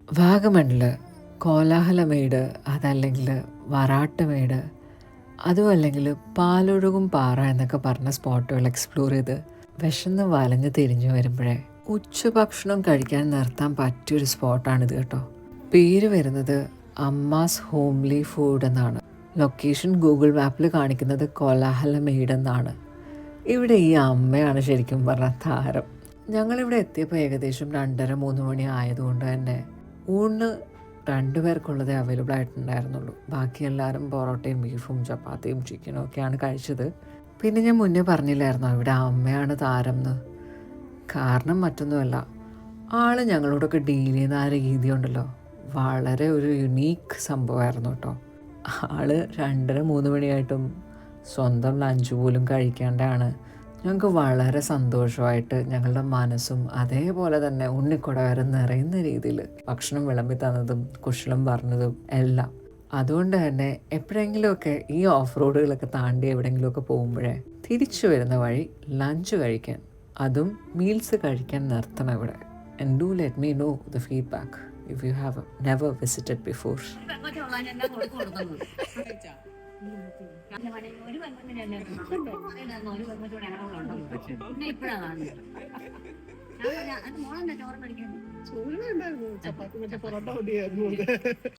വാഗമണ്ണില് കോലാഹലമേട്, അതല്ലെങ്കിൽ വറാട്ടുമേട്, അതും അല്ലെങ്കിൽ പാലൊഴുകും പാറ എന്നൊക്കെ പറഞ്ഞ സ്പോട്ടുകൾ എക്സ്പ്ലോർ ചെയ്ത് വിശന്ന് വലഞ്ഞ് തിരിഞ്ഞു വരുമ്പോഴേ ഉച്ചഭക്ഷണം കഴിക്കാൻ നിർത്താൻ പറ്റിയൊരു സ്പോട്ടാണിത് കേട്ടോ. പേര് വരുന്നത് അമ്മാസ് ഹോംലി ഫുഡ് എന്നാണ്. ലൊക്കേഷൻ ഗൂഗിൾ മാപ്പിൽ കാണിക്കുന്നത് കോലാഹലമേട് എന്നാണ്. ഇവിടെ ഈ അമ്മയാണ് ശരിക്കും പറഞ്ഞ താരം. ഞങ്ങളിവിടെ എത്തിയപ്പോൾ ഏകദേശം 2:30-3 മണി ആയതുകൊണ്ട് തന്നെ ഊണ് 2 പേർക്കുള്ളതേ അവൈലബിൾ ആയിട്ടുണ്ടായിരുന്നുള്ളൂ. ബാക്കി എല്ലാവരും പൊറോട്ടയും ബീഫും ചപ്പാത്തിയും ചിക്കനും ഒക്കെയാണ് കഴിച്ചത്. പിന്നെ ഞാൻ മുന്നേ പറഞ്ഞില്ലായിരുന്നോ ഇവിടെ അമ്മയാണ് താരം എന്ന്. കാരണം മറ്റൊന്നുമല്ല, ആള് ഞങ്ങളോടൊക്കെ ഡീൽ ചെയ്യുന്ന ആ രീതി ഉണ്ടല്ലോ, വളരെ ഒരു യുണീക്ക് സംഭവമായിരുന്നു കേട്ടോ. ആള് 2:30-3 മണിയായിട്ടും സ്വന്തം ലഞ്ച് പോലും കഴിക്കാണ്ടാണ് ഞങ്ങൾക്ക് വളരെ സന്തോഷമായിട്ട് ഞങ്ങളുടെ മനസ്സും അതേപോലെ തന്നെ ഉണ്ണിക്കുട വരെ നിറയുന്ന രീതിയിൽ ഭക്ഷണം വിളമ്പി തന്നതും കുശലം പറഞ്ഞതും എല്ലാം. അതുകൊണ്ട് തന്നെ എപ്പോഴെങ്കിലുമൊക്കെ ഈ ഓഫ് റോഡുകളൊക്കെ താണ്ടി എവിടെയെങ്കിലുമൊക്കെ പോകുമ്പോഴേ തിരിച്ചു വരുന്ന വഴി ലഞ്ച് കഴിക്കാൻ, അതും മീൽസ് കഴിക്കാൻ നിർത്തണം ഇവിടെ. And do let me know the feedback if you have never visited before.